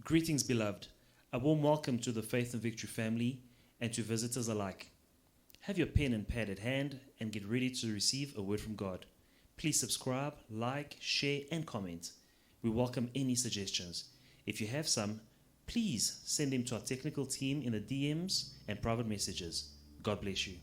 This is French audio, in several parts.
Greetings, beloved. A warm welcome to the Faith and Victory family and to visitors alike. Have your pen and pad at hand and get ready to receive a word from God. Please subscribe, like, share, and comment. We welcome any suggestions. If you have some, please send them to our technical team in the DMs and private messages. God bless you.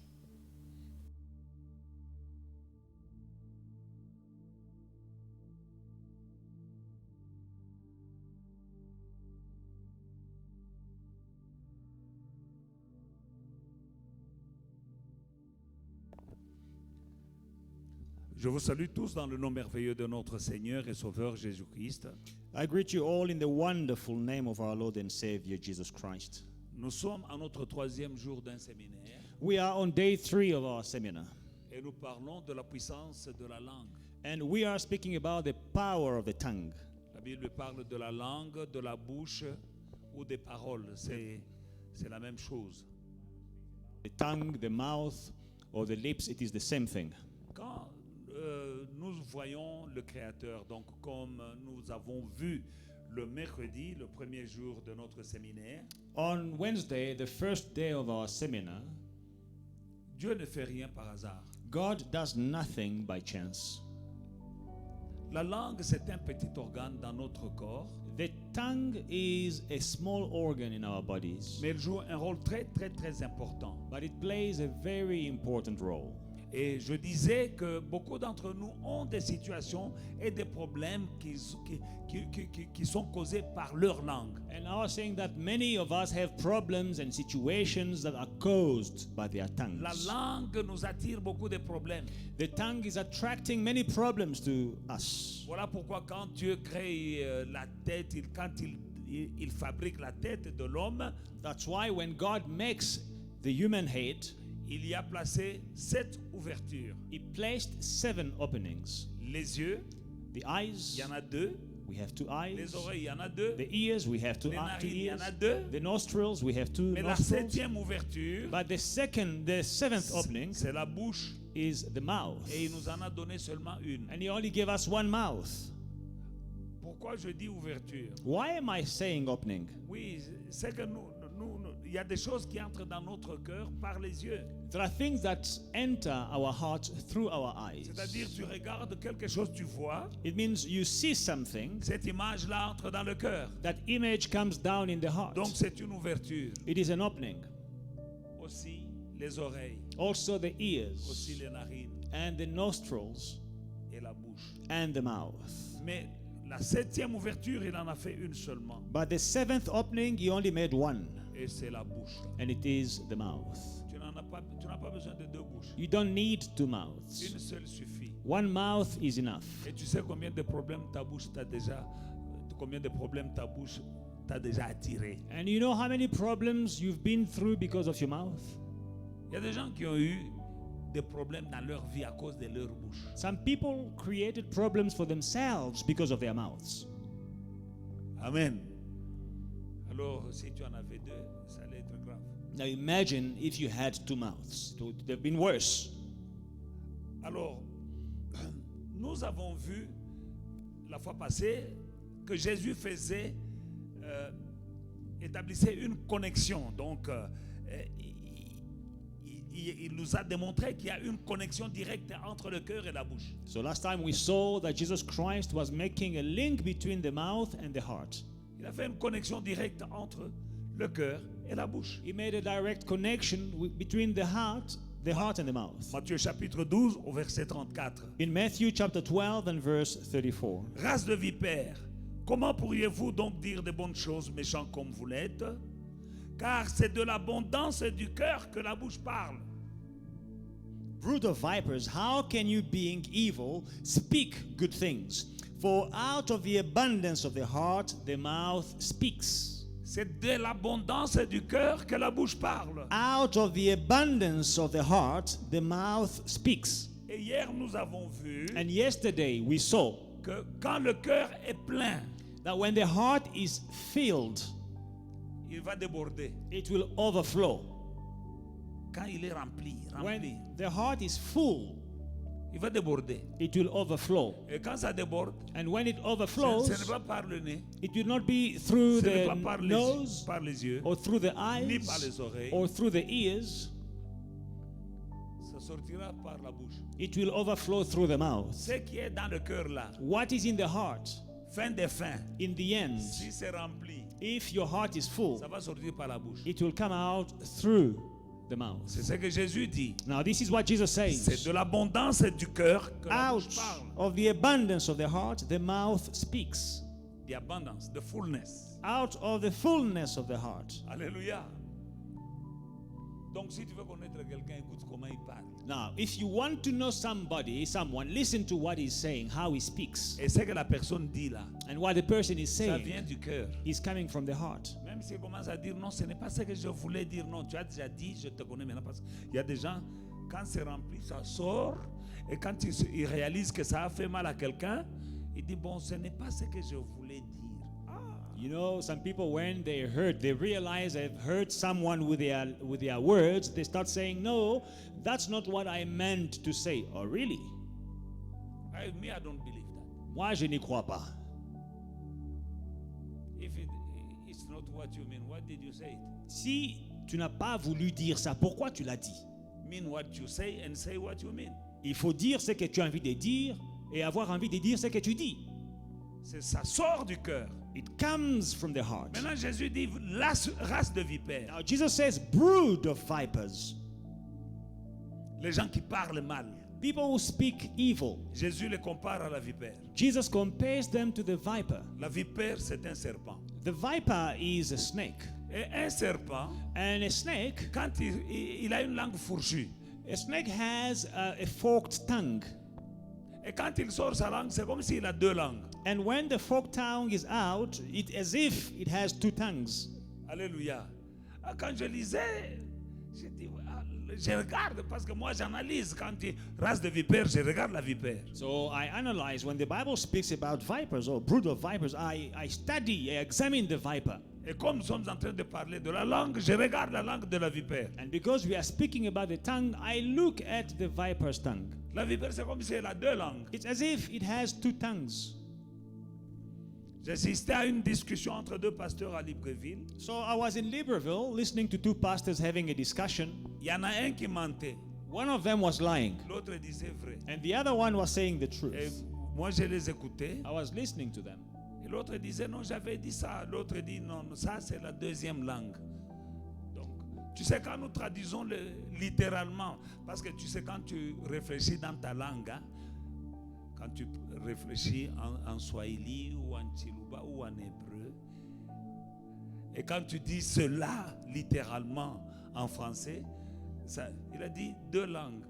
Je vous salue tous dans le nom merveilleux de notre Seigneur et Sauveur Jésus-Christ. I greet you all in the wonderful name of our Lord and Savior Jesus Christ. Nous sommes à notre troisième jour d'un séminaire We are on day 3 of our seminar, et nous parlons de la puissance de la langue. and we are speaking about the power of the tongue. La Bible parle de la langue, de la bouche ou des paroles. C'est la même chose. The tongue, the mouth, or the lips, it is the same thing. Quand nous voyons le Créateur, donc comme nous avons vu le mercredi, le premier jour de notre séminaire, On Wednesday, the first day of our seminar, Dieu ne fait rien par hasard. God does nothing by chance. La langue, c'est un petit organe dans notre corps, The tongue is a small organ in our bodies, mais elle joue un rôle très très très important. but it plays a very important role. Et je disais que beaucoup d'entre nous ont des situations et des problèmes qui sont causés par leur langue. And I was saying that many of us have problems and situations that are caused by their tongues. La langue nous attire beaucoup de problèmes. The tongue is attracting many problems to us. Voilà pourquoi quand Dieu crée la tête, quand il fabrique la tête de l'homme, That's why when God makes the human head, il y a placé 7 ouvertures. He placed 7 openings. Les yeux, The il eyes, y en a 2. we have 2 eyes. Les oreilles, il y en a 2. The ears, we have 2 Les narines, il y ears. en a 2. The nostrils, we have 2 Mais la nostrils. 7e ouverture, But the seventh opening c'est la bouche. is the mouth. Et il nous en a donné seulement une. And He only gave us one mouth. Pourquoi je dis ouverture? Why am I saying opening? Oui, c'est que il y a des choses qui entrent dans notre cœur par les yeux. There are things that enter our heart through our eyes. C'est-à-dire, tu regardes quelque chose, tu vois, It means you see something, cette image-là entre dans le cœur. that image comes down in the heart. Donc, c'est une ouverture. It is an opening. Aussi, les oreilles, Also the aussi ears les narines and the nostrils et la bouche. and the mouth. Mais la 7e ouverture, il en a fait une seulement. But the 7th opening, He only made one, Et c'est la bouche. and it is the mouth. Tu n'as pas besoin de 2 bouches. You don't need 2 mouths. Une seule suffit. One mouth is enough. Et tu sais combien de problèmes ta bouche t'a déjà attiré. And you know how many problems you've been through because of your mouth? Il y a des gens qui ont eu des problèmes dans leur vie à cause de leur bouche. Some people created problems for themselves because of their mouths. Amen. Alors, si tu en avais 2, ça allait être grave. Now imagine if you had 2 mouths. It would have been worse. Alors, nous avons vu la fois passée que Jésus établissait une connexion. Donc, il nous a démontré qu'il y a une connexion directe entre le cœur et la bouche. So last time we saw that Jesus Christ was making a link between the mouth and the heart. Il a fait une connexion directe entre le cœur et la bouche. He made a direct connection between the heart and the mouth. Matthieu chapitre 12 au verset 34. In Matthew chapter 12 and verse 34. Race de vipères, comment pourriez-vous donc dire de bonnes choses méchants comme vous l'êtes? Car c'est de l'abondance du cœur que la bouche parle. Brood of vipers, how can you, being evil, speak good things? For out of the abundance of the heart, the mouth speaks. C'est de l'abondance du cœur que la bouche parle. Out of the abundance of the heart, the mouth speaks. Et hier, nous avons vu And yesterday we saw que quand le cœur est plein, that when the heart is filled, il va déborder. it will overflow. Quand il est rempli, When the heart is full, il va déborder. it will overflow. Et quand ça déborde, And when it ce overflows, n'est pas par le nez, it will not be through ce n'est the pas nose par les yeux, or through the ni par eyes les oreilles. or through the ears. Ça sortira par la bouche. It will overflow through the mouth. Ce qui est dans le cœur là, What is in the heart, fin des fins, in the end, si c'est rempli, if your heart is full, ça va sortir par la bouche. it will come out through the mouth. C'est ce que Jésus dit. Now, this is what Jesus C'est says. de l'abondance du cœur que la Out bouche parle. of the abundance of the heart, the mouth speaks. The abundance, the fullness. Out of the fullness of the heart. Alléluia. Donc si tu veux connaître quelqu'un, écoute comment il parle. Now, if you want to know someone, listen to what he's saying, how he speaks. Et ce que la personne dit là, And what the person is ça saying vient du cœur. is coming from the heart. Même s'il commence à dire non, ce n'est pas ce que je voulais dire. Non, tu as déjà dit, je te connais maintenant. Parce qu'il y a des gens, quand c'est rempli, ça sort. Et quand ils réalisent que ça a fait mal à quelqu'un, ils disent bon, ce n'est pas ce que je voulais dire. You know, some people, when they hurt, they realize they've hurt someone with their words. They start saying, "No, that's not what I meant to say." Oh, really? Me, I don't believe that. Moi, je n'y crois pas. If it's not what you mean, what did you say? Si tu n'as pas voulu dire ça, pourquoi tu l'as dit? Mean what you say and say what you mean. Il faut dire ce que tu as envie de dire et avoir envie de dire ce que tu dis. Ça sort du cœur. It comes from the heart. Maintenant, Jésus dit race de vipères. Now, Jesus says, brood of vipers. Les gens qui parlent mal. People who speak evil. Jésus les compare à la vipère. Jesus compares them to the viper. La vipère, c'est un serpent. The viper is a snake. Et un serpent, And a snake, quand il a une langue fourchue, a snake has a forked tongue. et quand il sort sa langue, c'est comme s'il a deux langues. And when the forked tongue is out, it's as if it has two tongues. Alléluia. Quand je lisais, je dis, je regarde, parce que moi j'analyse. Quand il race de vipère, je regarde la vipère. So I analyze when the Bible speaks about vipers or brood of vipers, I study, I examine the viper. Et comme nous sommes en train de parler de la langue, je regarde la langue de la vipère. And because we are speaking about the tongue, I look at the viper's tongue. La vipère, c'est comme si elle a deux langues. It's as if it has two tongues. J'assistais à une discussion entre deux pasteurs à Libreville. So I was in Libreville listening to two pastors having a discussion. Il y en a un qui mentait, One of them was lying, l'autre disait vrai. and the other one was saying the Et truth. moi, je les écoutais. I was listening to them. Et l'autre disait non, j'avais dit ça. L'autre dit non, ça c'est la deuxième langue. Donc, tu sais, quand nous traduisons littéralement, parce que tu sais, quand tu réfléchis dans ta langue, hein, quand tu réfléchis en swahili ou en chiluba ou en hébreu, et quand tu dis cela littéralement en français, ça, il a dit deux langues.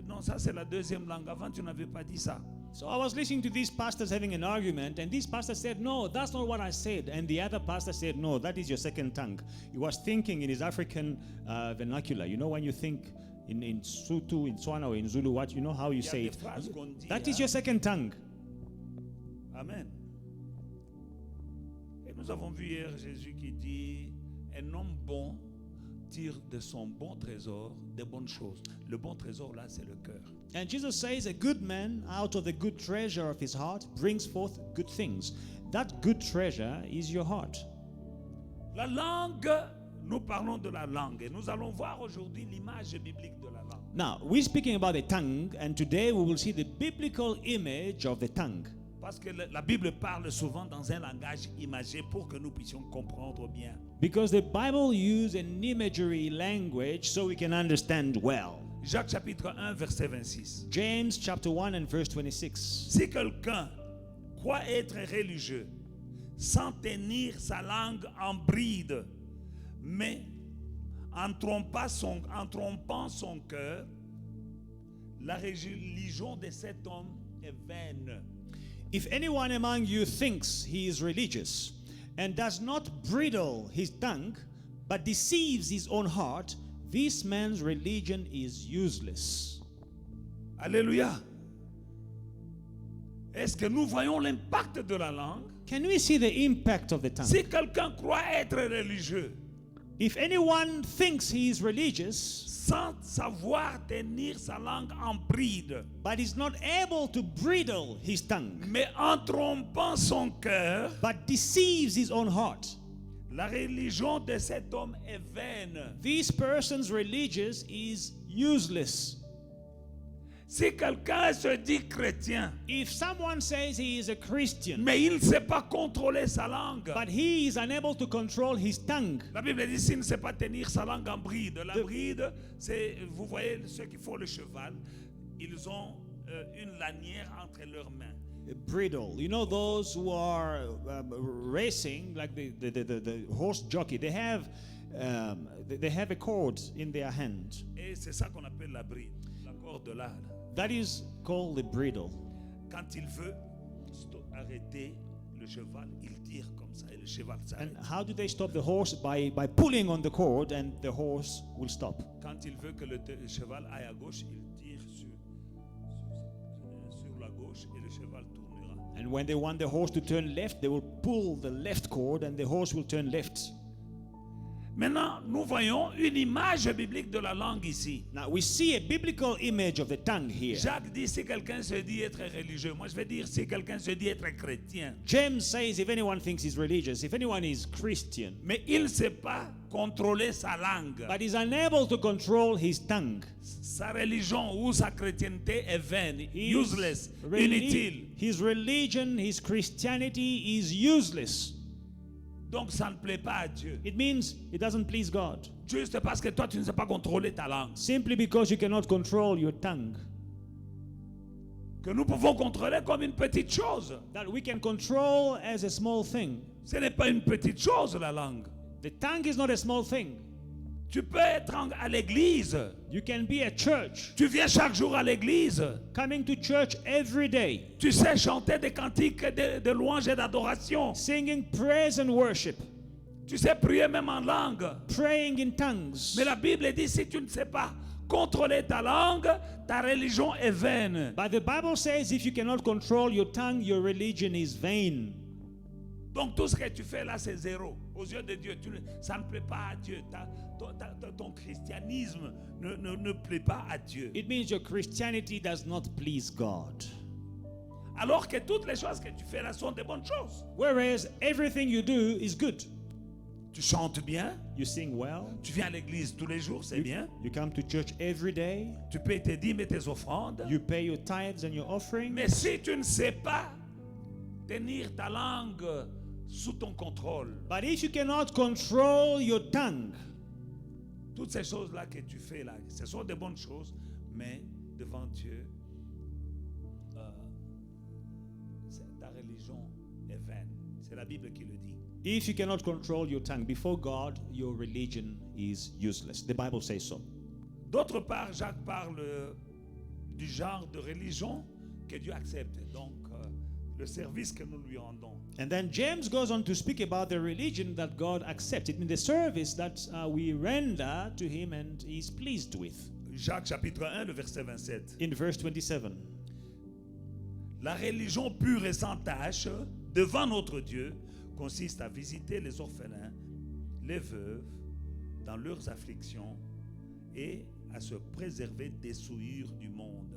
Non, ça c'est la deuxième langue. Avant, tu n'avais pas dit ça. So I was listening to these pastors having an argument, and this pastor said, "No, that's not what I said." And the other pastor said, "No, that is your second tongue." He was thinking in his African vernacular. You know, when you think in Sutu, in Tswana, or in Zulu, what you know how you Il y a say des it. phrases qu'on dit, That is hein. your second tongue. Amen. Et nous avons vu hier Jésus qui dit, un homme bon tire de son bon trésor des bonnes choses. Le bon trésor là, c'est le cœur. And Jesus says, "A good man out of the good treasure of his heart brings forth good things." That good treasure is your heart. La langue, nous parlons de la langue et nous allons voir aujourd'hui l'image biblique de la langue. Now, we're speaking about the tongue, and today we will see the biblical image of the tongue. Parce que la Bible parle souvent dans un langage imagé pour que nous puissions comprendre bien. Because the Bible uses an imagery language so we can understand well. Jacques chapitre 1 verset 26. James chapter 1 and verse 26. Si quelqu'un croit être religieux sans tenir sa langue en bride, mais en trompant son cœur, la religion de cet homme est vaine. If anyone among you thinks he is religious and does not bridle his tongue, but deceives his own heart, this man's religion is useless. Alléluia. Est-ce que nous voyons l'impact de la langue? Can we see the impact of the tongue? Si quelqu'un croit être religieux, If anyone thinks he is religious, sans savoir tenir sa langue en bride, but is not able to bridle his tongue, mais en trompant son cœur, but deceives his own heart, la religion de cet homme est vaine. this person's religious is useless. Si quelqu'un se dit chrétien, If someone says he is a Christian, mais il ne sait pas contrôler sa langue, but he is unable to control his tongue, la Bible dit s'il ne sait pas tenir sa langue en bride. La bride, c'est, vous voyez ceux qui font le cheval, ils ont une lanière entre leurs mains. a bridle. You know those who are racing, like the horse jockey. They have a cord in their hand. Et c'est ça qu'on appelle la bride, la corde de l'âne. That is called the bridle. Quand il veut arrêter le cheval, il tire comme ça et le cheval s'arrête. And how do they stop the horse? By pulling on the cord, and the horse will stop. Quand il veut que le cheval aille à gauche, il tire sur la gauche et le cheval tournera. And when they want the horse to turn left, they will pull the left cord, and the horse will turn left. Maintenant, nous voyons une image biblique de la langue ici. Now we see a biblical image of the tongue here. Jacques dit si quelqu'un se dit être religieux. Moi, je vais dire si quelqu'un se dit être chrétien. James says if anyone thinks he's religious, if anyone is Christian, Mais il ne sait pas contrôler sa langue. but is unable to control his tongue, Sa religion ou sa chrétienté est vaine, His useless, reli- inutile. His religion, his Christianity is useless. Donc ça ne plaît pas à Dieu. It means it doesn't please God. Juste parce que toi, tu ne sais pas contrôler ta langue. Simply because you cannot control your tongue. Que nous pouvons contrôler comme une petite chose. That we can control as a small thing. Ce n'est pas une petite chose, la langue. The tongue is not a small thing. Tu peux être à l'église. You can be at church, Tu viens chaque jour à l'église. coming to church every day, Tu sais chanter des cantiques de louange et d'adoration. singing praise and worship, Tu sais prier même en langue. praying in tongues. Mais la Bible dit si tu ne sais pas contrôler ta langue, ta religion est vaine. But the Bible says if you cannot control your tongue, your religion is vain. Donc tout ce que tu fais là, c'est zéro. Aux yeux de Dieu, ça ne plaît pas à Dieu. Ton christianisme ne plaît pas à Dieu. It means your Christianity does not please God. Alors que toutes les choses que tu fais là sont des bonnes choses. Whereas everything you do is good. Tu chantes bien, You sing well. tu viens à l'église tous les jours, c'est bien. You come to church every day. Tu payes tes dîmes et tes offrandes. You pay your tithes and your offering. Mais si tu ne sais pas tenir ta langue sous ton contrôle, But if you cannot control your tongue, toutes ces choses-là que tu fais là, ce sont des bonnes choses, mais devant Dieu, ta religion est vaine. C'est la Bible qui le dit. if you cannot control your tongue before God, your religion is useless. The Bible says so. D'autre part, Jacques parle du genre de religion que Dieu accepte. Donc, le service que nous lui rendons. And then James goes on to speak about the religion that God accepts. It means the service that we render to Him and is pleased with. Jacques chapitre 1, le verset 27. In verse 27, La religion pure et sans tache devant notre Dieu consiste à visiter les orphelins, les veuves dans leurs afflictions et à se préserver des souillures du monde.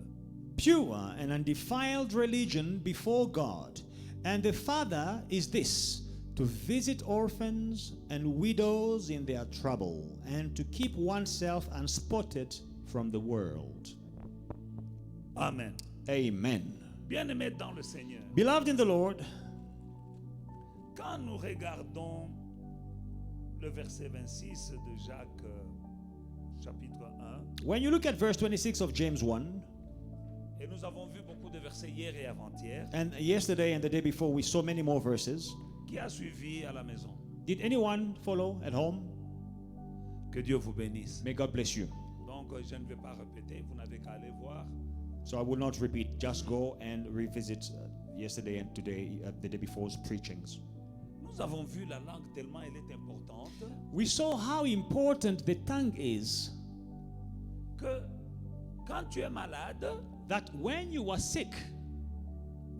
pure and undefiled religion before God. And the Father is this, to visit orphans and widows in their trouble, and to keep oneself unspotted from the world. Amen. Amen. Bien-aimés dans le Seigneur, Beloved in the Lord, quand nous regardons le verset 26 de Jacques chapitre 1, when you look at verse 26 of James 1, et nous avons vu beaucoup de versets hier et avant-hier, and yesterday and the day before we saw many more verses. qui a suivi à la maison? Did anyone follow at home? Que Dieu vous bénisse. May God bless you. Donc, je ne vais pas répéter, vous n'avez qu'à aller voir. So I will not repeat, just go and revisit yesterday and today, the day before's preachings. Nous avons vu la langue tellement elle est importante We saw how important the tongue is, que quand tu es malade, that when you are sick,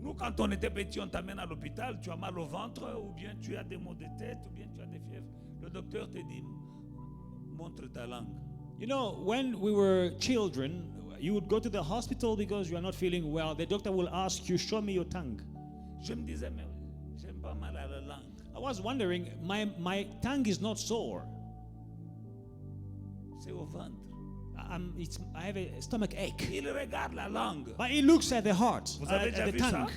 nous quand on était petit, on t'amène à l'hôpital, tu as mal au ventre, ou bien tu as des maux de tête, ou bien tu as des fièvres. Le docteur te dit, montre ta langue. You know, when we were children, you would go to the hospital because you are not feeling well. The doctor will ask you, show me your tongue. Je me disais, mais j'aime pas mal à la langue. I was wondering, my tongue is not sore. C'est au ventre. I have a stomach ache. Il regarde la langue. But he looks at the heart, Vous avez at déjà the vu tongue. ça?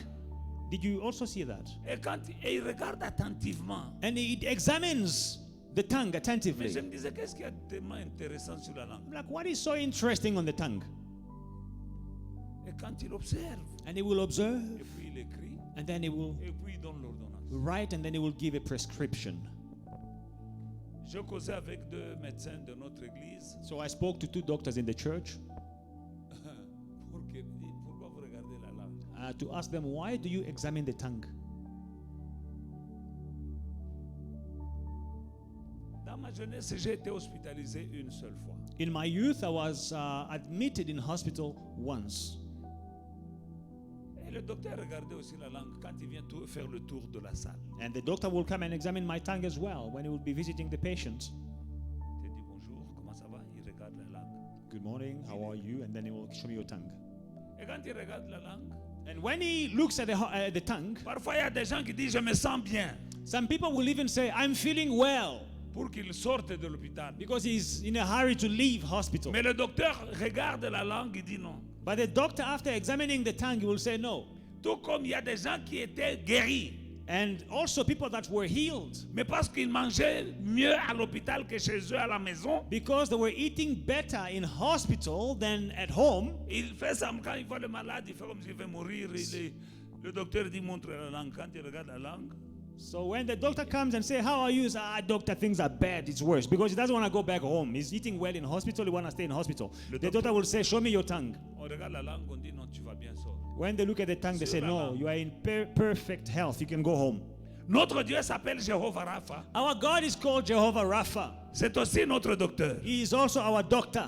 Did you also see that? Et il regarde attentivement. And he examines the tongue Mais attentively. je me disais, qu'est-ce qui est tellement intéressant sur la langue? I'm like, what is so interesting on the tongue? Et quand il observe, And he will observe, et puis il écrit, and then he will et puis il donne l'ordonnance. write, and then he will give a prescription. Je causais avec 2 médecins de notre église. So I spoke to 2 doctors in the church Pourquoi vous regardez la langue? to ask them, why do you examine the tongue? Dans ma jeunesse, j'ai été hospitalisé une seule fois. In my youth, I was admitted in hospital once. Et le docteur regardait aussi la langue quand il vient faire le tour de la salle. And the doctor will come and examine my tongue as well when he will be visiting the patient. Il dit bonjour, comment ça va? Il regarde la langue. Good morning, how are you? And then he will show me your tongue. Et quand il regarde la langue, And when he looks at the tongue, parfois il y a des gens qui disent je me sens bien some people will even say, I'm feeling well, pour qu'ils sortent de l'hôpital. because he's in a hurry to leave hospital. Mais le docteur regarde la langue et dit non. But the doctor, after examining the tongue, he will say no. Tout comme il y a des gens qui étaient guéris, And also people that were healed mais parce qu'ils mangeaient mieux à l'hôpital que chez eux à la maison, because they were eating better in hospital than at home. il fait ça quand il voit le malade, il fait comme s'il va mourir. Le docteur dit montre la langue. Quand il regarde la langue, So when the doctor comes and say, how are you? He says, doctor, things are bad. It's worse. Because he doesn't want to go back home. He's eating well in hospital. He wants to stay in hospital. The doctor will say, show me your tongue. on regarde la langue, on dit non, tu vas bien sortir. When they look at the tongue, they say, Sur la no, langue. you are in perfect health. You can go home. Notre Dieu s'appelle Jéhovah Rapha. Our God is called Jehovah Rapha. C'est aussi notre docteur. He is also our doctor.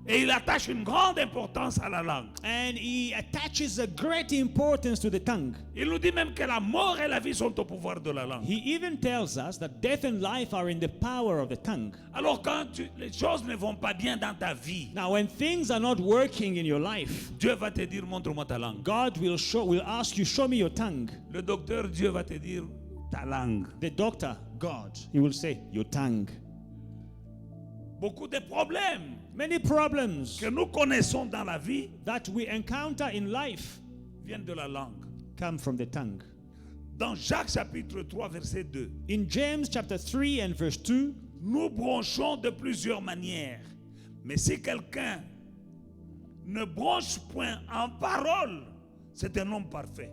Et il attache une grande importance à la langue. And he attaches a great importance to the tongue. Il nous dit même que la mort et la vie sont au pouvoir de la langue. He even tells us that death and life are in the power of the tongue. Alors quand les choses ne vont pas bien dans ta vie, Now, when things are not working in your life, Dieu va te dire montre-moi ta langue. God will ask you, show me your tongue. Le docteur Dieu va te dire ta langue. The doctor, God, he will say, your tongue. Beaucoup de problèmes Many problems que nous connaissons dans la vie that we encounter in life viennent de la langue. come from the tongue. Dans Jacques chapitre 3 verset 2, In James chapter 3 and verse 2, nous bronchons de plusieurs manières. Mais si quelqu'un ne bronche point en parole, c'est un homme parfait,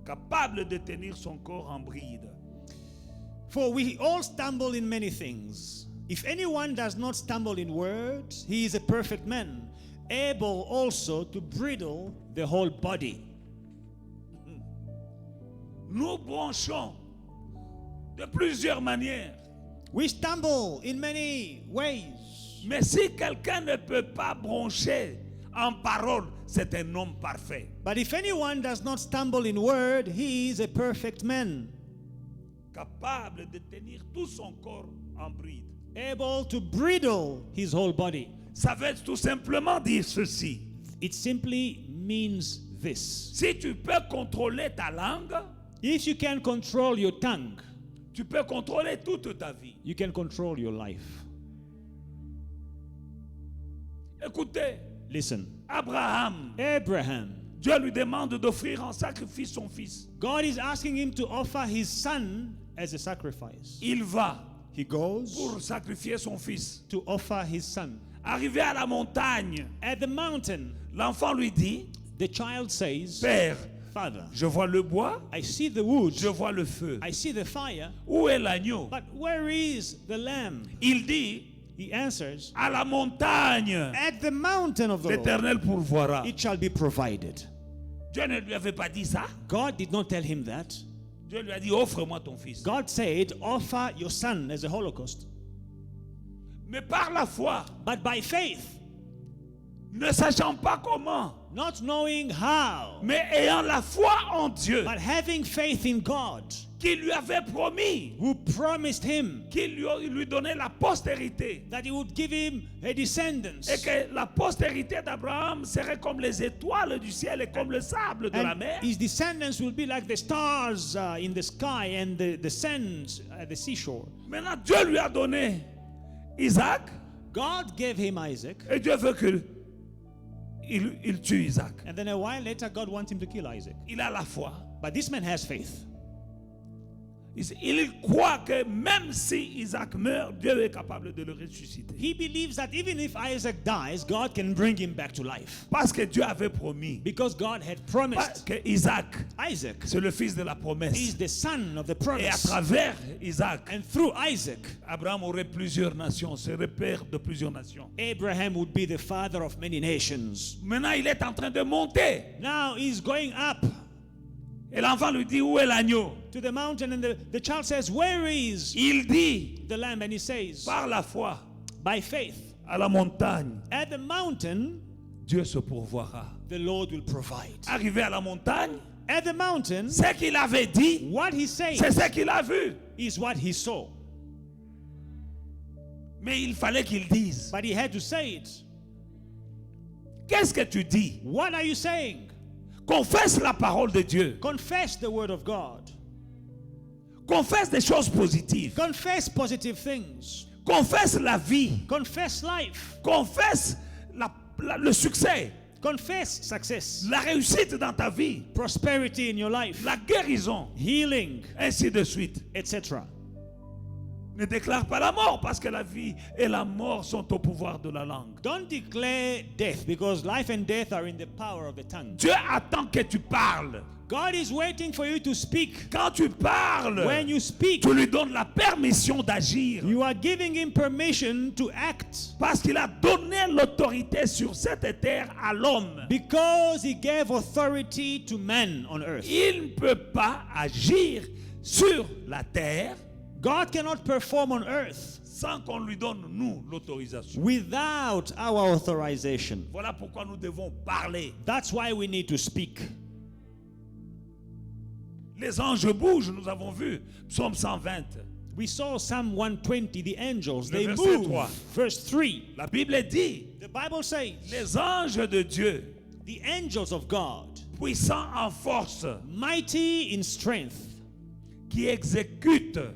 capable de tenir son corps en bride. for we all stumble in many things. If anyone does not stumble in words, he is a perfect man, able also to bridle the whole body. Nous bronchons de plusieurs manières. We stumble in many ways. Mais si quelqu'un ne peut pas broncher en parole, c'est un homme parfait. But if anyone does not stumble in word, he is a perfect man, Capable de tenir tout son corps en bride. able to bridle his whole body. Ça veut tout simplement dire ceci. It simply means this. Si tu peux contrôler ta langue, If you can control your tongue, tu peux contrôler toute ta vie. you can control your life. Écoutez, Listen, Abraham, Abraham, Dieu lui demande d'offrir en sacrifice son fils. God is asking him to offer his son as a sacrifice. Il va He goes pour sacrifier son fils. to offer his son. Arrivé à la montagne, At the mountain, l'enfant lui dit, the child says, Père, Father, je vois le bois, I see the wood, je vois le feu. I see the fire, Où est l'agneau? but where is the lamb? Il dit, He answers, à la montagne, at the mountain of the Lord, l'Éternel pourvoira. it shall be provided. Dieu ne lui avait pas dit ça. God did not tell him that. Dieu lui a dit, offre-moi ton fils. God said, offer your son as a holocaust. Mais par la foi, But by faith, ne sachant pas comment, not knowing how, mais ayant la foi en Dieu, but having faith in God, qui lui avait promis who promised him qu'il lui donnait la postérité, that he would give him a descendants. et que la postérité d'Abraham serait comme les étoiles du ciel et comme le sable de la And mer. his descendants will be like the stars in the sky and the sands at the seashore. Maintenant, Dieu lui a donné Isaac, God gave him Isaac, et Dieu veut qu'il tue Isaac. and then a while later, God wants him to kill Isaac. Il a la foi. But this man has faith. Il croit que même si Isaac meurt, Dieu est capable de le ressusciter. He believes that even if Isaac dies, God can bring him back to life. Parce que Dieu avait promis. Because God had Parce promised. que Isaac, Isaac c'est le fils de la is promesse. the son of the Et à promise. travers Isaac, And through Isaac, Abraham aurait plusieurs nations, serait père de plusieurs nations. Abraham would be the father of many nations. Maintenant, il est en train de monter. Now he's going up Et l'enfant lui dit, où est l'agneau? to the mountain, and the child says, "Where is Il dit, the lamb?" And he says, par la foi, "By faith, à la montagne, at the mountain, Dieu se pourvoira. the Lord will provide." Arrivé à la montagne, At the mountain, ce qu'il avait dit, what he says c'est ce qu'il a vu. is what he saw. Mais il fallait qu'il dise, But he had to say it. qu'est-ce que tu dis? What are you saying? Confesse la parole de Dieu. Confess the word of God. Confesse des choses positives. Confess positive things. Confesse la vie. Confess life. Confesse le succès. Confess success. La réussite dans ta vie. Prosperity in your life. La guérison. Healing, Ainsi de suite. etc. Ne déclare pas la mort parce que la vie et la mort sont au pouvoir de la langue. Don't declare death because life and death are in the power of the tongue. Dieu attend que tu parles. God is waiting for you to speak. Quand tu parles, When you speak, tu lui donnes la permission d'agir. you are giving him permission to act Parce qu'il a donné l'autorité sur cette terre à l'homme. because he gave authority to man on earth. Il ne peut pas agir sur la terre God cannot perform on earth sans qu'on lui donne, nous, l'autorisation. without our authorization. Voilà pourquoi nous devons parler. That's why we need to speak. Les anges bougent, nous avons vu. Psaume 120. We saw Psalm 120, the angels, Le they verset move. 3. Verse 3. La Bible dit, The Bible says, les anges de Dieu, the angels of God, puissants en force, mighty in strength, qui exécutent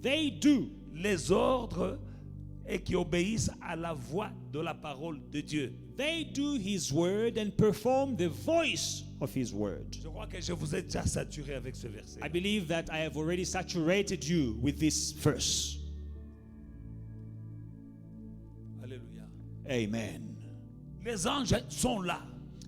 they do les ordres et qui obéissent à la voix de la parole de Dieu. They do his word and perform the voice of his word. Je crois que je vous ai déjà saturé avec ce verset. I believe that I have already saturated you with this verse. Alléluia. Amen. Les anges sont là,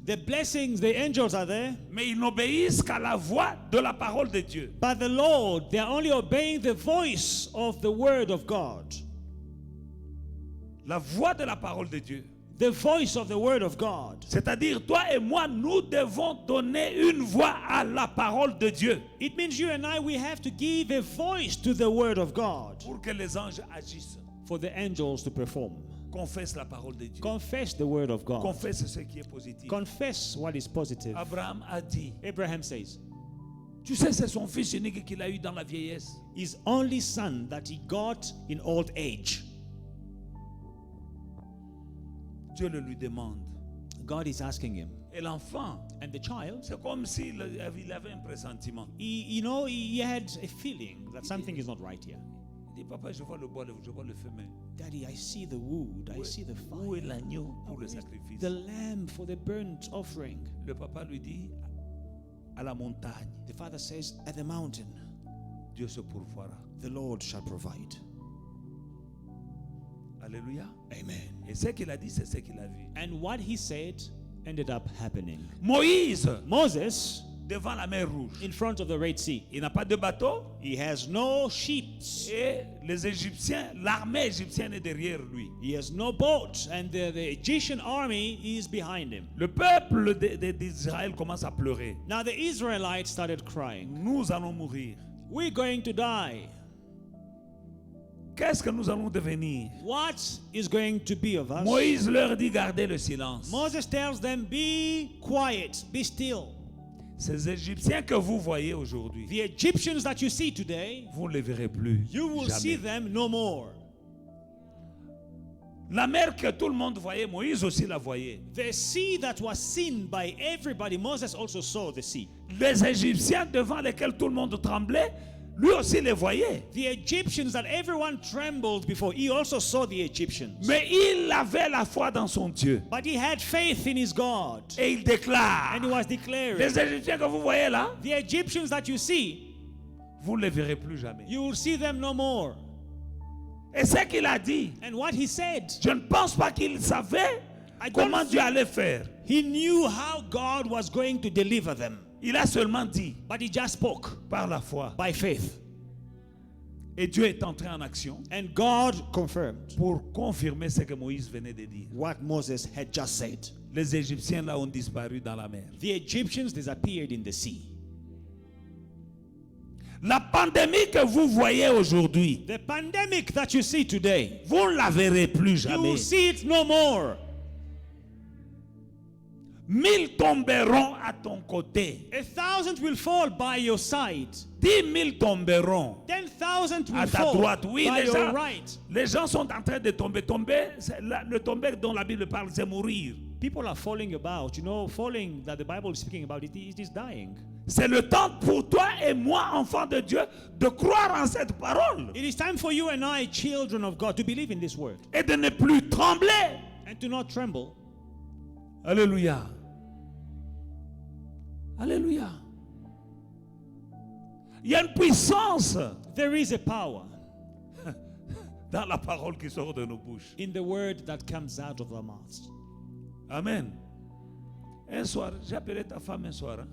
The blessings, the angels are there, mais ils n'obéissent qu'à la voix de la parole de Dieu. but the Lord, they are only obeying the voice of the word of God. La voix de la parole de Dieu. The voice of the word of God. C'est-à-dire, toi et moi, nous devons donner une voix à la parole de Dieu It means you and I, we have to give a voice to the word of God pour que les anges agissent. for the angels to perform. Confesse la parole de Dieu. Confess the word of God. Confesse ce qui est positif. Confess what is positive. Abraham a dit, Abraham says, tu sais, c'est son fils unique qu'il a eu dans la vieillesse. his only son that he got in old age. Dieu le lui demande. God is asking him. Et l'enfant, And the child, c'est comme s'il avait un pressentiment. he had a feeling that something is not right here. Il dit, papa, je vois le bois, je vois le feu, mais Daddy, I see the wood, I see the où est fire. l'agneau pour le Where is sacrifice? the lamb for the burnt offering. Le papa lui dit, à la montagne, The father says, at the mountain, Dieu se pourvoira. the Lord shall provide. Alléluia. Amen. Et ce qu'il a dit, c'est ce qu'il a vu. And what he said ended up happening. Moïse, Moses, devant la mer Rouge, in front of the Red Sea, il n'a pas de bateau. he has no ships. Et les Égyptiens, l'armée égyptienne est derrière lui. He has no boat, and the Egyptian army is behind him. Le peuple d'Israël commence à pleurer. Now the Israelites started crying. Nous allons mourir. We're going to die. Qu'est-ce que nous allons devenir? What is going to be of us? Moïse leur dit gardez le silence. Moses tells them, be quiet, be still. Ces Égyptiens que vous voyez aujourd'hui, The Egyptians that you see today, vous ne les verrez plus. you will see Jamais. them no more. La mer que tout le monde voyait, Moïse aussi la voyait. The sea that was seen by everybody, Moses also saw the sea. Les Égyptiens devant lesquels tout le monde tremblait, lui aussi les voyait. The Egyptians that everyone trembled before, he also saw the Egyptians. Mais il avait la foi dans son Dieu. But he had faith in his God. Et il déclare, And he was declaring, les Égyptiens que vous voyez là, the Egyptians that you see, vous ne les verrez plus jamais. you will see them no more. Et ce qu'il a dit, And what he said, je ne pense pas qu'il savait comment Dieu allait faire. he knew how God was going to deliver them. Il a seulement dit, But he just spoke par la foi. by faith. Et Dieu est entré en action And God confirmed pour confirmer ce que Moïse venait de dire. what Moses had just said. Les Égyptiens là ont disparu dans la mer. The Egyptians disappeared in the sea. La pandémie que vous voyez aujourd'hui, The pandemic that you see today, vous ne la verrez plus you jamais. will see it no more. 1000 tomberont à ton côté. 1,000 will fall by your side. 10 000 tomberont 10,000 will à ta fall droite. Oui, by les your gens, right. les gens sont en train de tomber. Tomber, le tomber dont la Bible parle, c'est mourir. People are falling about. You know, falling that the Bible is speaking about, it is dying. C'est le temps pour toi et moi, enfants de Dieu, de croire en cette parole It is time for you and I, children of God, to believe in this word et de ne plus trembler. and to not tremble. Alléluia. Alléluia. Il y a une puissance There is a power dans la parole qui sort de nos bouches. in the word that comes out of our mouths. Amen. Un soir, j'ai appelé ta femme un soir. Hein?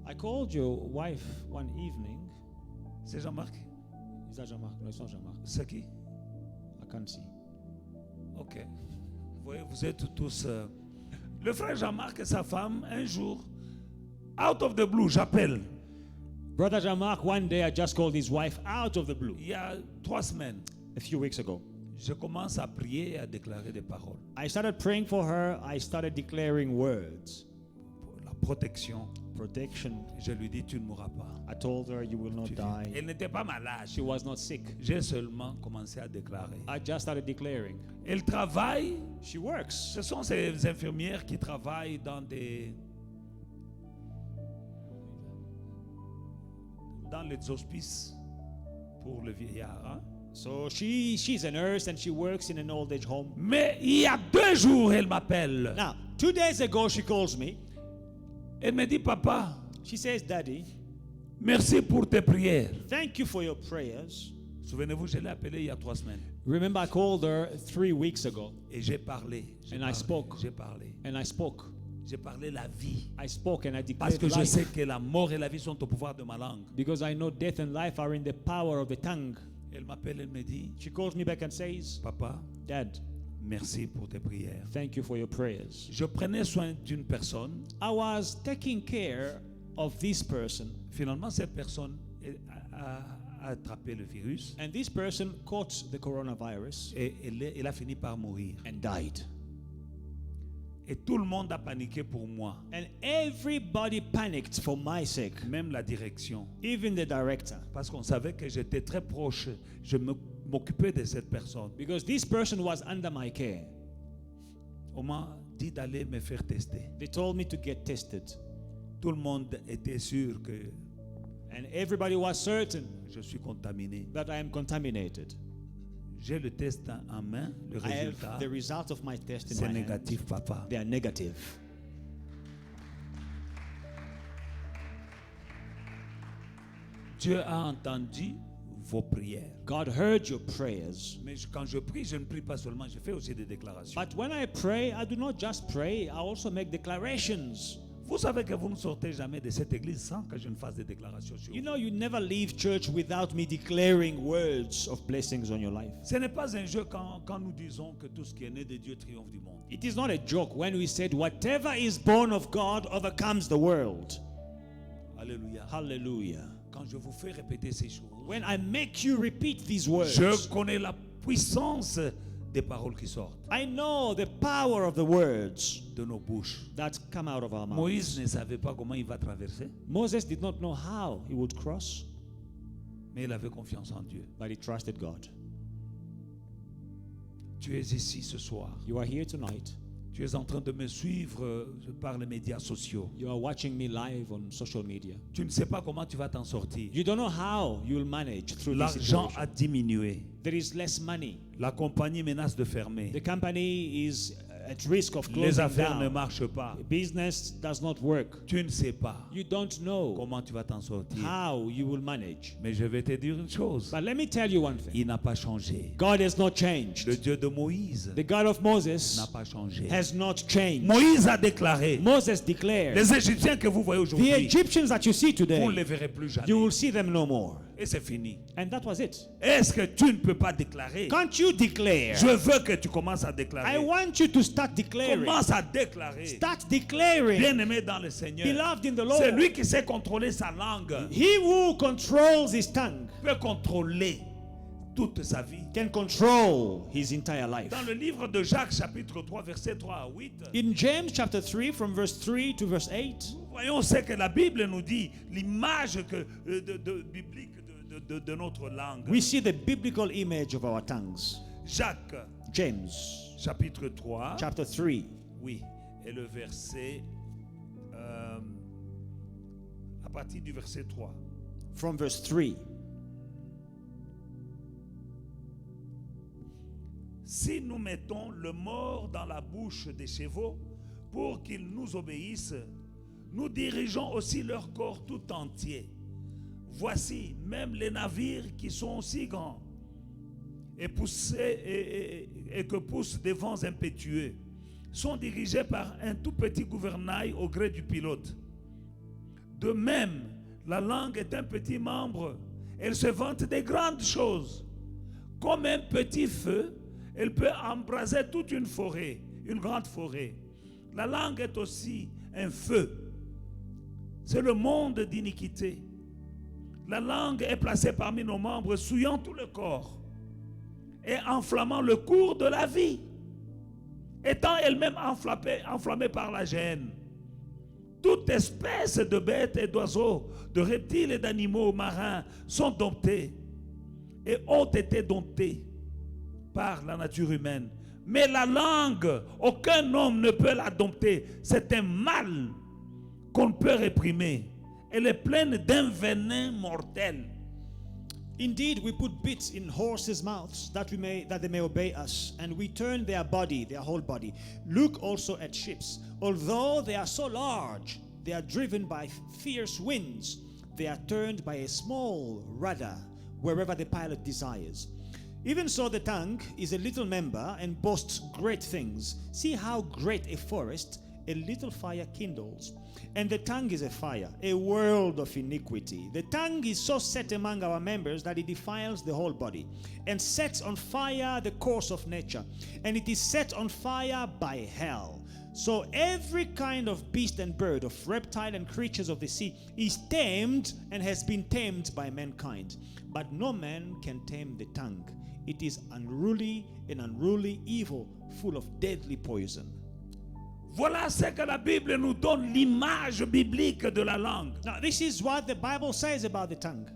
I called your wife one evening. C'est Jean-Marc. Is that Jean-Marc? No, it's not Jean-Marc. C'est qui? I can't see. Ok. Vous voyez, vous êtes tous. Le frère Jean-Marc et sa femme, un jour, out of the blue, j'appelle. Brother Jean-Marc, one day I just called his wife out of the blue. Il y a 3 semaines, A few weeks ago. je commence à prier et à déclarer des paroles. I started praying for her. I started declaring words. Pour la protection. Protection. Je lui dis, tu ne mourras pas. I told her you will not Tu viens. die. Elle n'était pas malade. She was not sick. J'ai seulement commencé à déclarer. I just started declaring. Elle travaille. She works. Ce sont ces infirmières qui travaillent dans les hospices pour le vieillard. Hein? So she's a nurse and she works in an old age home. Mais il y a 2 jours, elle m'appelle. Now, 2 days ago she calls me. Elle me dit, papa, She says, Daddy, merci pour tes prières. thank you for your prayers. Souvenez-vous, je l'ai appelée il y a 3 semaines. Remember I called her 3 weeks ago Et j'ai parlé. And I spoke. J'ai parlé. and I spoke. J'ai parlé la vie. I spoke and I Parce declared que je life. sais que la mort et la vie sont au pouvoir de ma langue. Because I know death and life are in the power of the tongue. Elle m'appelle, elle me dit, She calls me back and says, papa, Dad, merci pour tes prières. thank you for your prayers. Je prenais soin d'une personne. I was taking care of this person, Finalement, cette personne a attrapé le virus and this person caught the coronavirus et elle a fini par mourir. and died. Et tout le monde a paniqué pour moi, And everybody panicked for my sake, même la direction. even the director, Parce qu'on savait que j'étais très proche. Je m'occupais de cette personne. because this person was under my care. On m'a dit d'aller me faire tester. They told me to get tested, Tout le monde était sûr que and everybody was certain je suis contaminé. that I am contaminated. J'ai le test en main, le I résultat, have the result of my test in c'est my hand. négatif, papa. They are negative. Dieu a entendu vos prières. God heard your prayers. Mais quand je prie, je ne prie pas seulement, je fais aussi des déclarations. But when I pray, I do not just pray, I also make declarations. Vous savez que vous ne sortez jamais de cette église sans que je ne fasse des déclarations sur You vous. know, you never leave church without me declaring words of blessings on your life. Ce n'est pas un jeu quand nous disons que tout ce qui est né de Dieu triomphe du monde. It is not a joke when we said, whatever is born of God overcomes the world. Alléluia. Hallelujah. Quand je vous fais répéter ces choses, When I make you repeat these words, je connais la puissance des paroles qui sortent I know the power of the words de nos bouches. that come out of our mouth. Moïse ne savait pas comment il va traverser, Moses did not know how he would cross, mais il avait confiance en Dieu. but he trusted God. Tu es ici ce soir. You are here tonight. Tu es en train de me suivre par les médias sociaux. You are watching me live on social media. Tu ne sais pas comment tu vas t'en sortir. You don't know how you'll manage through this L'argent situation. a diminué. There is less money. La compagnie menace de fermer. The company is at risk of Les closing affaires ne down. marchent pas. Business does not work. Tu ne sais pas You don't know comment tu vas t'en sortir. how you will manage. Mais je vais te dire une chose. But let me tell you one thing. Il n'a pas changé. God has not Le changed. Dieu de Moïse The God of n'a Moses pas changé. has not changed. Moïse a déclaré, Moses declared, les Égyptiens que vous voyez the aujourd'hui, Egyptians that you see vous ne today, les verrez plus jamais. you will see them no more. Et c'est fini. And that was it. Est-ce que tu ne peux pas déclarer? Can't you declare? Je veux que tu commences à I déclarer. want you to start declaring. Commence à déclarer. Start declaring. Bien-aimé dans le Seigneur, Beloved in the c'est Lord. lui qui sait contrôler sa langue, He who controls his tongue peut contrôler toute sa vie. can control his entire life. Dans le livre de Jacques, chapitre 3, versets 3 à 8, In James chapter 3, from verse 3 to verse 8, voyons ce que la Bible nous dit, l'image biblique de notre langue. we see the biblical image of our tongues. Jacques, James chapitre 3, chapter 3, oui, et le verset, à partir du verset 3. from verse 3. Si nous mettons le mort dans la bouche des chevaux pour qu'ils nous obéissent, nous dirigeons aussi leur corps tout entier. Voici, même les navires qui sont aussi grands et que poussent des vents impétueux sont dirigés par un tout petit gouvernail au gré du pilote. De même, la langue est un petit membre. Elle se vante des grandes choses. Comme un petit feu, elle peut embraser toute une forêt, une grande forêt. La langue est aussi un feu. C'est le monde d'iniquité. La langue est placée parmi nos membres, souillant tout le corps et enflammant le cours de la vie, étant elle-même enflammée par la gêne. Toute espèce de bêtes et d'oiseaux, de reptiles et d'animaux marins sont domptés et ont été domptés par la nature humaine. Mais la langue, aucun homme ne peut la dompter. C'est un mal qu'on ne peut réprimer. Elle est pleine d'un venin mortel. Indeed, we put bits in horses' mouths that they may obey us, and we turn their whole body. Look also at ships. Although they are so large, they are driven by fierce winds. They are turned by a small rudder wherever the pilot desires. Even so, the tongue is a little member and boasts great things. See how great a forest a little fire kindles. And the tongue is a fire, a world of iniquity. The tongue is so set among our members that it defiles the whole body and sets on fire the course of nature. And it is set on fire by hell. So every kind of beast and bird, of reptile and creatures of the sea is tamed and has been tamed by mankind. But no man can tame the tongue. It is unruly, an unruly evil, full of deadly poison. Voilà ce que la Bible nous donne, l'image biblique de la langue. Now, this is what the Bible says about the tongue.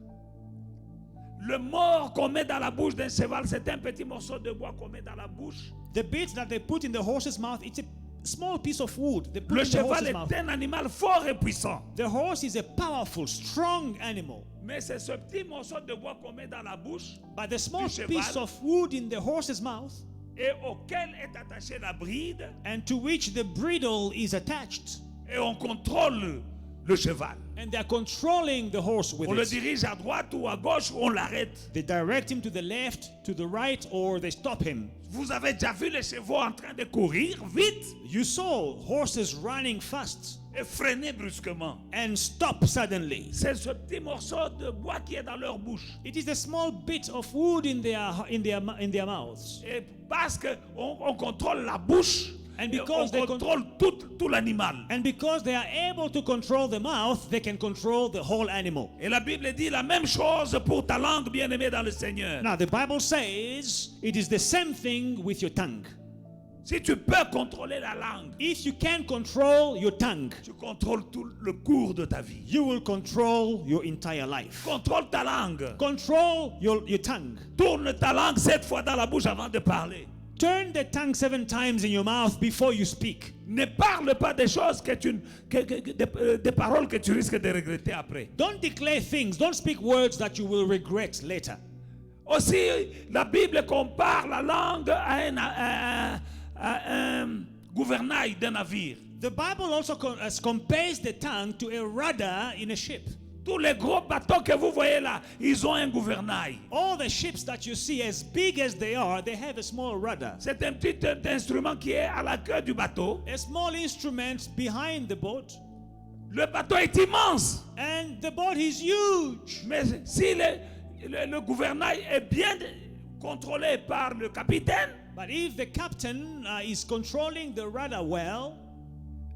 Le mort qu'on met dans la bouche d'un cheval, c'est un petit morceau de bois qu'on met dans la bouche. The bit that they put in the horse's mouth, it's a small piece of wood. They put Le in the cheval horse's est mouth. un animal fort et puissant. The horse is a powerful, strong animal. Mais c'est ce petit morceau de bois qu'on met dans la bouche But the small du cheval, piece of wood in the horse's mouth, et auquel est attachée la bride, and to which the bridle is attached, et on contrôle le cheval. and they're controlling the horse with On le it. dirige à droite ou à gauche, ou on l'arrête. They direct him to the left, to the right, or they stop him. Vous avez déjà vu les chevaux en train de courir vite You saw horses running fast et freiner brusquement. and stop suddenly. C'est ce petit morceau de bois qui est dans leur bouche. It is a small bit of wood in their mouths. Et parce qu'on contrôle la bouche, And Et because on they contrôle tout l'animal. And because they are able to control the mouth, they can control the whole animal. Et la Bible dit la même chose pour ta langue, bien-aimée dans le Seigneur. Now, the Bible says it is the same thing with your tongue. Si tu peux contrôler la langue, If you can control your tongue, tu contrôles tout le cours de ta vie. you will control your entire life. Contrôle ta langue. Control your tongue. Tourne ta langue 7 fois dans la bouche avant de parler. Turn the tongue 7 times in your mouth before you speak. Ne parle pas des choses des paroles que tu risques de regretter après. Don't declare things. Don't speak words that you will regret later. Aussi, la Bible compare la langue à un gouvernail d'un navire. The Bible also compares the tongue to a rudder in a ship. Tous les gros bateaux que vous voyez là, ils ont un gouvernail. All the ships that you see, as big as they are, they have a small rudder. C'est un petit instrument qui est à la queue du bateau. A small instrument behind the boat. Le bateau est immense. And the boat is huge. Mais si le gouvernail est bien contrôlé par le capitaine, But if the captain is controlling the rudder well,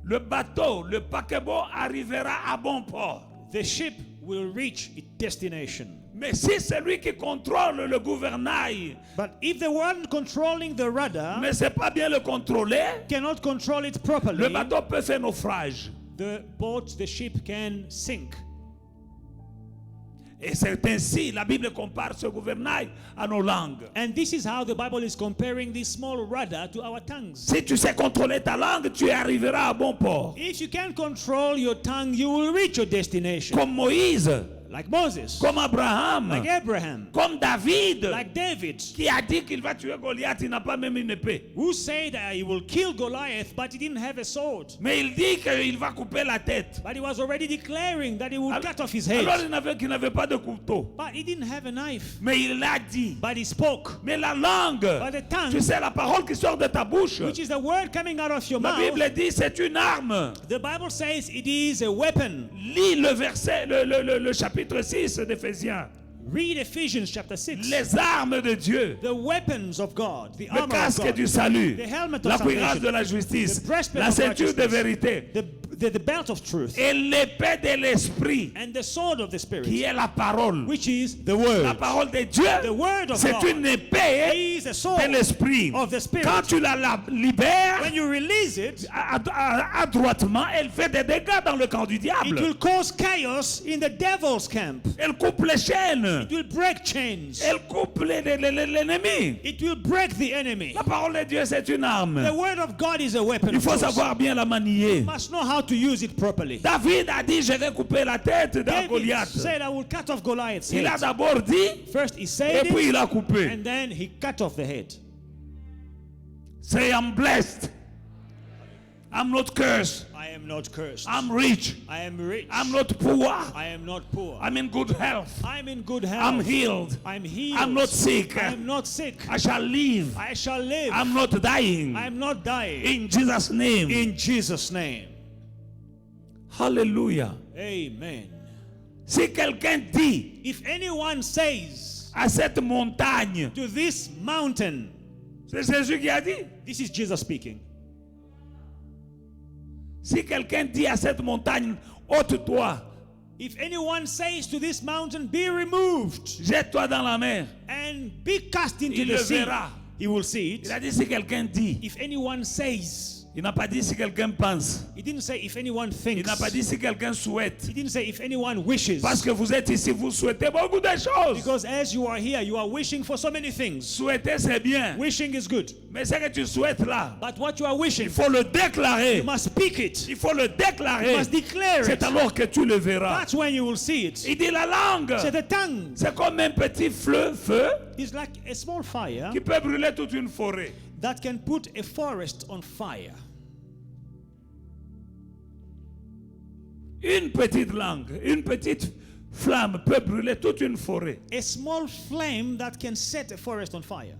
le bateau, le paquebot arrivera à bon port. the ship will reach its destination. Mais si celui qui contrôle le gouvernail But if the one controlling the rudder ne sait pas bien le contrôler, cannot control it properly, le bateau peut faire naufrage. the ship can sink. Et c'est ainsi, la Bible compare ce gouvernail à nos langues. And this is how the Bible is comparing this small rudder to our tongues. Si tu sais contrôler ta langue, tu arriveras à bon port. If you can control your tongue, you will reach your destination. Comme Moïse, Like Moses, comme Abraham, like Abraham, comme David, like David, qui a dit qu'il va tuer Goliath, il n'a pas même une épée. who said he will kill Goliath, but he didn't have a sword. Mais il dit qu'il va couper la tête. But he was already declaring that he would cut off his Alors head. qu'il n'avait pas de couteau. But he didn't have a knife. Mais il l'a dit. But he spoke. Mais la langue, But the tongue, tu sais, la parole qui sort de ta bouche, which is the word coming out of your la mouth, Bible dit c'est une arme. the Bible says it is a weapon. Lis le verset, le chapitre 6 d'Éphésiens. Read Ephesians chapter 6. Les armes de Dieu. The weapons of God, the Le armor of casque God, du salut. the helmet La of cuirasse salvation, de la justice. the breastplate La of ceinture de righteousness, vérité. the belt of truth, Et l'épée de l'esprit, and the sword of the qui Spirit, est la parole. which is the word. La parole de Dieu, The word of c'est God une épée is a sword de l'esprit. of the Spirit. Quand tu la libères, When you release it, adroitement, elle fait des dégâts dans le camp du it diable. will cause chaos in the devil's camp. Elle coupe les chaînes. It will break chains. Elle coupe l'ennemi. It will break the enemy. La parole de Dieu, c'est une arme. The word of God is a weapon. Il of faut choice. savoir bien la manier. You must know how to use it properly. David a dit, je vais couper la tête de David Goliath. said, I will cut off Goliath's Il a head. d'abord dit, First he et said puis it, il a coupé. and then he cut off the head. Say, I'm blessed. I'm not cursed. I am not cursed. I'm rich. I am rich. I'm not poor. I am not poor. I'm in good health. I'm in good health. I'm healed. I'm healed. I'm not sick. I am not sick. I shall live. I shall live. I'm not dying. I am not dying. In Jesus' name. In Jesus' name. Hallelujah. Amen. Si quelqu'un dit If anyone says à cette montagne, to this mountain, c'est Jésus qui a dit. this is Jesus speaking. Si quelqu'un dit à cette montagne, ôte-toi, If anyone says to this mountain, be removed jette-toi dans la mer, and be cast into il the le sea, verra. he will see Il it. a dit si quelqu'un dit. If anyone says, Il n'a pas dit si quelqu'un pense. he didn't say if anyone Il thinks. n'a pas dit si quelqu'un souhaite. He didn't say if anyone wishes. Parce que vous êtes ici, vous souhaitez beaucoup de choses. Because as you are here, you are wishing for so many things. Souhaiter, c'est bien. Wishing is good. Mais ce que tu souhaites là, But what you are wishing, il faut le déclarer. you must speak it. Il faut le You déclarer. must declare C'est it. alors que tu le verras. That's when you will see it. Il dit la langue. So the tongue C'est comme un petit feu is like a small fire qui peut brûler toute une forêt. that can put a forest on fire. Une petite langue, une petite flamme peut brûler toute une forêt. A small flame that can set a forest on fire.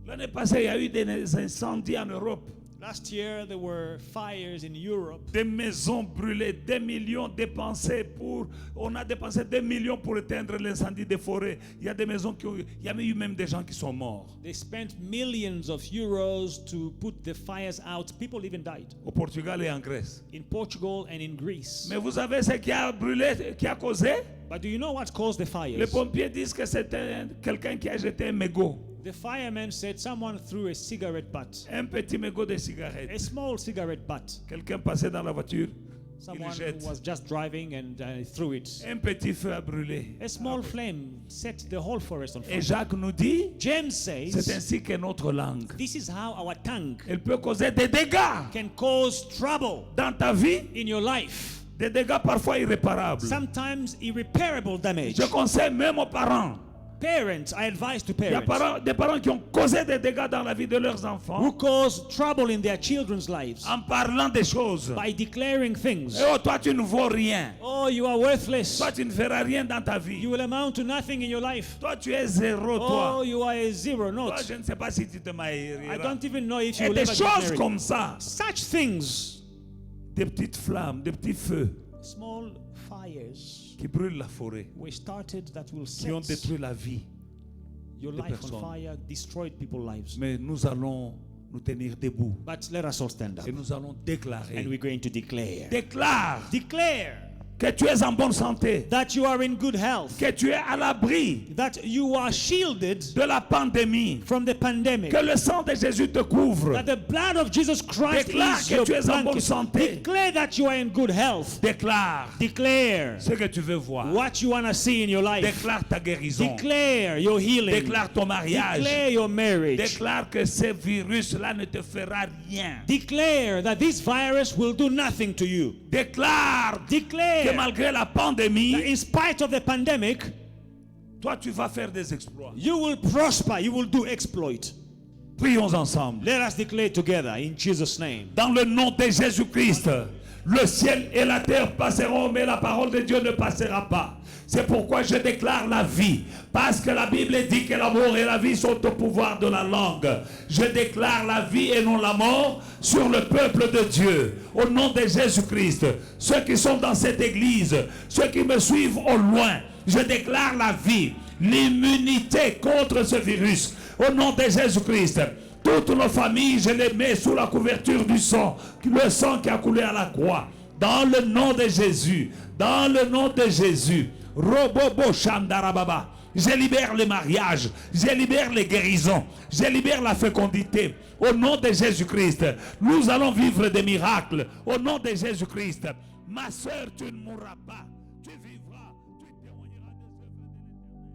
L'année passée, il y a eu des incendies en Europe. Last year there were fires in Europe. Des maisons brûlées, des millions dépensés pour... On a dépensé des millions pour éteindre l'incendie des forêts. Il y a des maisons qui ont... Il y a eu même des gens qui sont morts. They spent millions of euros to put the fires out. People even died. Au Portugal et en Grèce. In Portugal and in Greece. Mais vous savez ce qui a brûlé, qui a causé? But do you know what caused the fires? Les pompiers disent que c'était quelqu'un qui a jeté un mégot. The firemen said someone threw a cigarette butt. Un petit mégot de cigarette. A small cigarette butt. Quelqu'un passait dans la voiture. Someone Il jette. who was just driving and threw it. Un petit feu a brûlé. A small flame set the whole forest on Et fire. Jacques nous dit, James c'est says, ainsi que notre langue. this is how our tongue Elle peut causer des dégâts can cause trouble dans ta vie, in your life. des dégâts parfois irréparables. Sometimes irreparable damage. Je conseille même aux parents. Parents, I advise to Il y a parents des parents qui ont causé des dégâts dans la vie de leurs who enfants cause trouble in their children's lives en parlant des choses. by declaring things. Et oh, toi tu ne vaux rien. Oh, you are worthless. Toi tu ne feras rien dans ta vie. You will amount to nothing in your life. Toi tu es zéro, Oh, toi. you are a zero Toi, note. je ne sais pas si tu te I marieras. don't even know if you Et will des ever get choses married. comme ça, Such things, des petites flammes, des petits feux small fires, qui brûlent la forêt, were started that will qui ont set détruit la vie. your des life personnes. on fire, destroyed people's lives. Mais nous allons nous tenir debout But let us all stand up et nous allons and déclarer. we're going to declare. Déclare Declare que tu es en bonne santé, that you are in good health, que tu es à l'abri that you are shielded de la pandémie, from the pandemic, que le sang de Jésus te couvre. that the blood of Jesus Christ Déclare is que your tu es en bonne blanket. santé. Declare that you are in good health. Déclare Declare ce que tu veux voir. what you want to see in your life. Déclare ta guérison. Declare your healing. Déclare ton mariage. Declare your marriage. Déclare que ce virus-là ne te fera rien. Declare that this virus will do nothing to you. Déclare que Declare malgré la that pandémie, in spite of the pandemic, toi tu vas faire des exploits. you will prosper, you will do exploit. Prions ensemble. Let us declare together in Jesus' name. Dans le nom de Jésus-Christ, le ciel et la terre passeront, mais la parole de Dieu ne passera pas. C'est pourquoi je déclare la vie. Parce que la Bible dit que l'amour et la vie sont au pouvoir de la langue. Je déclare la vie et non la mort sur le peuple de Dieu. Au nom de Jésus-Christ. Ceux qui sont dans cette église, ceux qui me suivent au loin, je déclare la vie, l'immunité contre ce virus. Au nom de Jésus-Christ. Toutes nos familles, je les mets sous la couverture du sang. Le sang qui a coulé à la croix. Dans le nom de Jésus. Dans le nom de Jésus. Robobo Shandarababa. Je libère les mariages. Je libère les guérisons. Je libère la fécondité. Au nom de Jésus-Christ. Nous allons vivre des miracles. Au nom de Jésus-Christ. Ma soeur, tu ne mourras pas. Tu vivras. Tu témoigneras des œuvres de l'Éternel.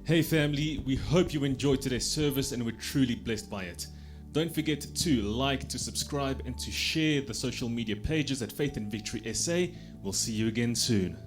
Hey family, we hope you enjoyed today's service and were truly blessed by it. Don't forget to like, to subscribe, and to share the social media pages at Faith and Victory SA. We'll see you again soon.